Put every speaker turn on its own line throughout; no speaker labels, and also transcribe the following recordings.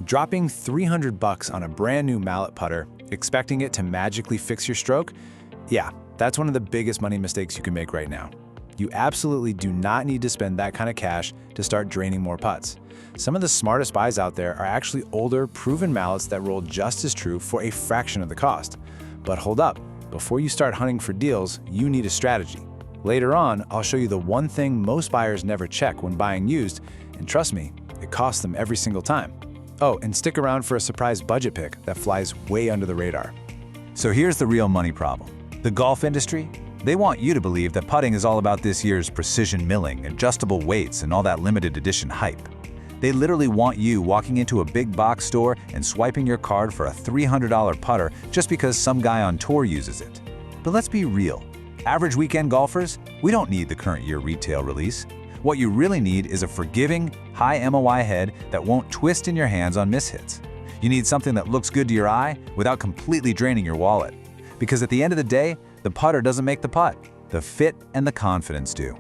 Dropping $300 on a brand new Mallet putter, expecting it to magically fix your stroke? Yeah, that's one of the biggest money mistakes you can make right now. You absolutely do not need to spend that kind of cash to start draining more putts. Some of the smartest buys out there are actually older, proven mallets that roll just as true for a fraction of the cost. But hold up, before you start hunting for deals, you need a strategy. Later on, I'll show you the one thing most buyers never check when buying used, and trust me, it costs them every single time. Oh, and stick around for a surprise budget pick that flies way under the radar.
So here's the real money problem. The golf industry, they want you to believe that putting is all about this year's precision milling, adjustable weights, and all that limited edition hype. They literally want you walking into a big box store and swiping your card for a $300 putter just because some guy on tour uses it. But let's be real. Average weekend golfers, we don't need the current year retail release. What you really need is a forgiving, high MOI head that won't twist in your hands on mishits. You need something that looks good to your eye without completely draining your wallet. Because at the end of the day, the putter doesn't make the putt. The fit and the confidence do.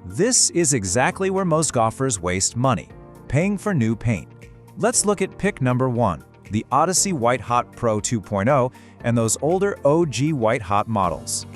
This is exactly where most golfers waste money, paying for new paint. Let's look at pick number 1, the Odyssey White Hot Pro 2.0 and those older OG White Hot models.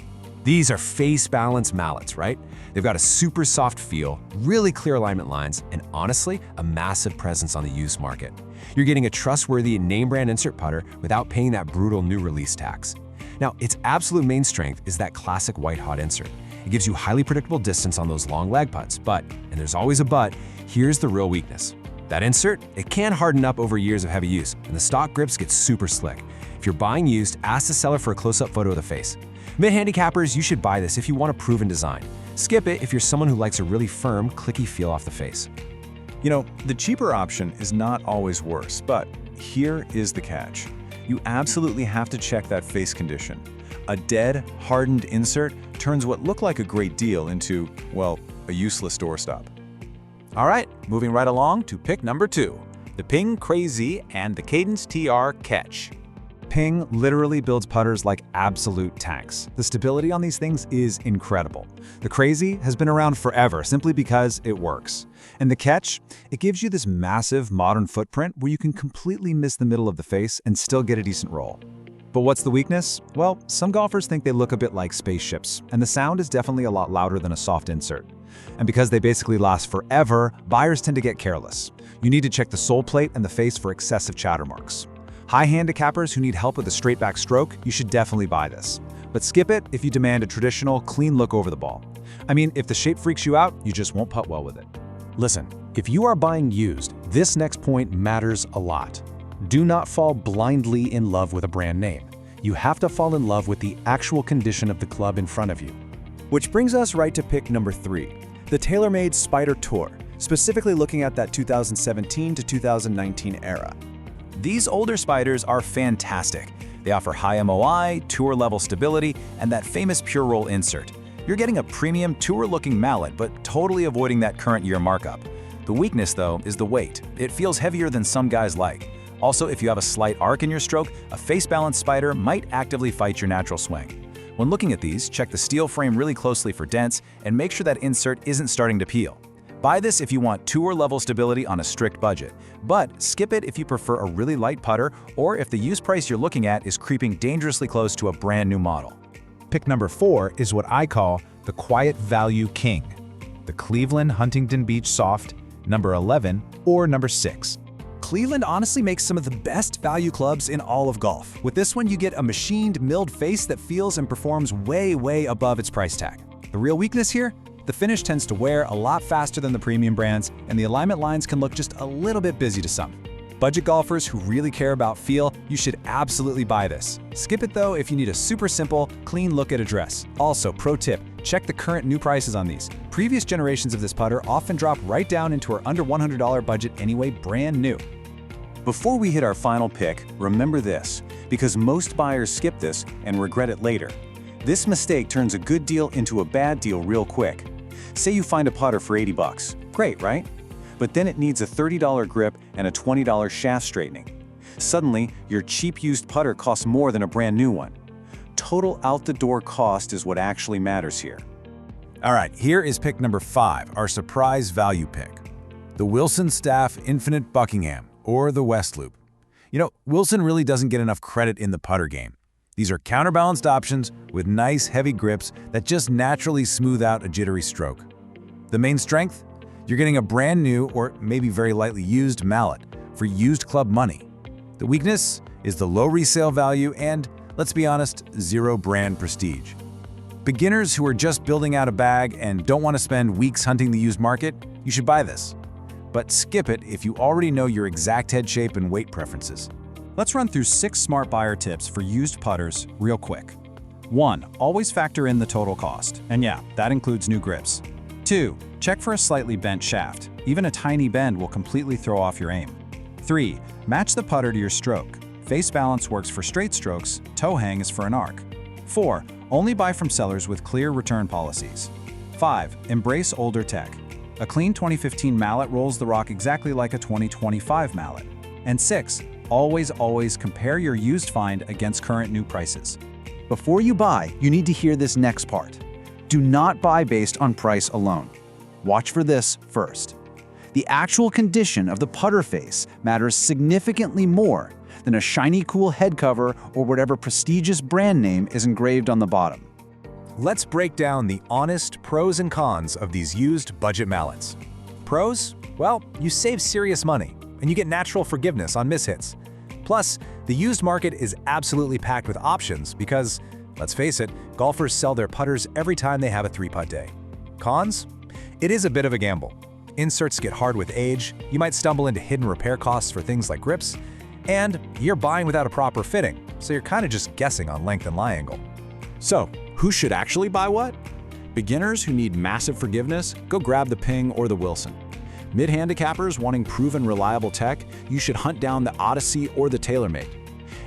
These are face-balanced mallets, right? They've got a super soft feel, really clear alignment lines, and honestly, a massive presence on the used market. You're getting a trustworthy name-brand insert putter without paying that brutal new release tax. Now, its absolute main strength is that classic white hot insert. It gives you highly predictable distance on those long lag putts, but, and there's always a but, here's the real weakness. That insert, it can harden up over years of heavy use, and the stock grips get super slick. If you're buying used, ask the seller for a close-up photo of the face. Mid-handicappers, you should buy this if you want a proven design. Skip it if you're someone who likes a really firm, clicky feel off the face.
You know, the cheaper option is not always worse, but here is the catch. You absolutely have to check that face condition. A dead, hardened insert turns what looked like a great deal into, well, a useless doorstop.
All right, moving right along to pick number 2, the Ping Craz-E and the Cadence TR Ketsch.
Ping literally builds putters like absolute tanks. The stability on these things is incredible. The Craz-E has been around forever simply because it works. And the Ketsch, it gives you this massive modern footprint where you can completely miss the middle of the face and still get a decent roll. But what's the weakness? Well, some golfers think they look a bit like spaceships, and the sound is definitely a lot louder than a soft insert. And because they basically last forever, buyers tend to get careless. You need to check the sole plate and the face for excessive chatter marks. High handicappers who need help with a straight back stroke, you should definitely buy this. But skip it if you demand a traditional, clean look over the ball. I mean, if the shape freaks you out, you just won't putt well with it.
Listen, if you are buying used, this next point matters a lot. Do not fall blindly in love with a brand name. You have to fall in love with the actual condition of the club in front of you.
Which brings us right to pick number 3, the TaylorMade Spider Tour, specifically looking at that 2017 to 2019 era.
These older spiders are fantastic. They offer high MOI, tour-level stability, and that famous pure roll insert. You're getting a premium tour-looking mallet, but totally avoiding that current year markup. The weakness, though, is the weight. It feels heavier than some guys like. Also, if you have a slight arc in your stroke, a face-balanced spider might actively fight your natural swing. When looking at these, check the steel frame really closely for dents and make sure that insert isn't starting to peel. Buy this if you want tour-level stability on a strict budget, but skip it if you prefer a really light putter or if the use price you're looking at is creeping dangerously close to a brand new model.
Pick number 4 is what I call the Quiet Value King, the Cleveland Huntington Beach Soft, number 11 or number 6.
Cleveland honestly makes some of the best value clubs in all of golf. With this one, you get a machined, milled face that feels and performs way above its price tag. The real weakness here? The finish tends to wear a lot faster than the premium brands, and the alignment lines can look just a little bit busy to some. Budget golfers who really care about feel, you should absolutely buy this. Skip it though if you need a super simple, clean look at a dress. Also, pro tip, check the current new prices on these. Previous generations of this putter often drop right down into our under $100 budget anyway, brand new.
Before we hit our final pick, remember this, because most buyers skip this and regret it later. This mistake turns a good deal into a bad deal real quick. Say you find a putter for 80 bucks. Great, right? But then it needs a $30 grip and a $20 shaft straightening. Suddenly, your cheap used putter costs more than a brand new one. Total out-the-door cost is what actually matters here.
All right, here is pick number 5, our surprise value pick. The Wilson Staff Infinite Buckingham,
or the West Loop. You know, Wilson really doesn't get enough credit in the putter game. These are counterbalanced options with nice, heavy grips that just naturally smooth out a jittery stroke. The main strength? You're getting a brand new or maybe very lightly used mallet for used club money. The weakness is the low resale value and, let's be honest, zero brand prestige. Beginners who are just building out a bag and don't want to spend weeks hunting the used market, you should buy this. But skip it if you already know your exact head shape and weight preferences.
Let's run through 6 smart buyer tips for used putters real quick. 1. Always factor in the total cost. And yeah, that includes new grips. 2. Check for a slightly bent shaft. Even a tiny bend will completely throw off your aim. 3. Match the putter to your stroke. Face balance works for straight strokes, toe hang is for an arc. 4. Only buy from sellers with clear return policies. 5. Embrace older tech. A clean 2015 mallet rolls the rock exactly like a 2025 mallet. And 6. Always compare your used find against current new prices.
Before you buy, you need to hear this next part. Do not buy based on price alone. Watch for this first. The actual condition of the putter face matters significantly more than a shiny cool head cover or whatever prestigious brand name is engraved on the bottom.
Let's break down the honest pros and cons of these used budget mallets. Pros? Well, you save serious money, and you get natural forgiveness on mishits. Plus, the used market is absolutely packed with options because, let's face it, golfers sell their putters every time they have a 3-putt day. Cons? It is a bit of a gamble. Inserts get hard with age, you might stumble into hidden repair costs for things like grips, and you're buying without a proper fitting, so you're kind of just guessing on length and lie angle.
So, who should actually buy what? Beginners who need massive forgiveness, go grab the Ping or the Wilson. Mid-handicappers wanting proven reliable tech, you should hunt down the Odyssey or the TaylorMade.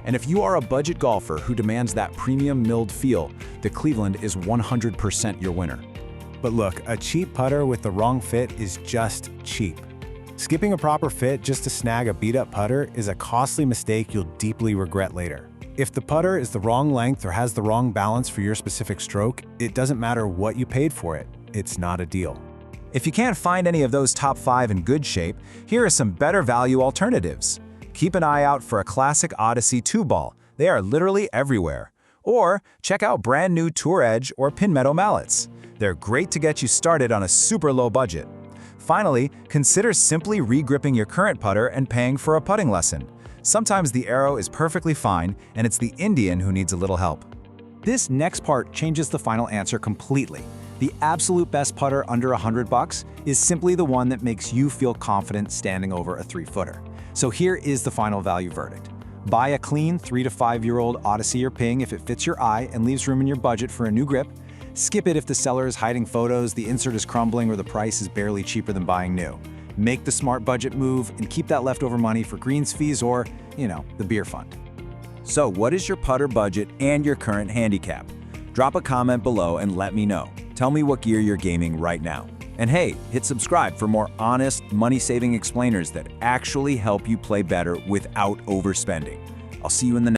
And if you are a budget golfer who demands that premium milled feel, the Cleveland is 100% your winner.
But look, a cheap putter with the wrong fit is just cheap. Skipping a proper fit just to snag a beat-up putter is a costly mistake you'll deeply regret later. If the putter is the wrong length or has the wrong balance for your specific stroke, it doesn't matter what you paid for it. It's not a deal.
If you can't find any of those top 5 in good shape, here are some better value alternatives. Keep an eye out for a classic Odyssey 2-ball. They are literally everywhere. Or check out brand new Tour Edge or Pinmeadow mallets. They're great to get you started on a super low budget. Finally, consider simply re-gripping your current putter and paying for a putting lesson. Sometimes the arrow is perfectly fine, and it's the Indian who needs a little help.
This next part changes the final answer completely. The absolute best putter under $100 is simply the one that makes you feel confident standing over a 3-footer. So here is the final value verdict. Buy a clean 3 to 5-year-old Odyssey or Ping if it fits your eye and leaves room in your budget for a new grip. Skip it if the seller is hiding photos, the insert is crumbling, or the price is barely cheaper than buying new. Make the smart budget move and keep that leftover money for greens fees or, the beer fund.
So what is your putter budget and your current handicap? Drop a comment below and let me know. Tell me what gear you're gaming right now. And hey, hit subscribe for more honest, money-saving explainers that actually help you play better without overspending. I'll see you in the next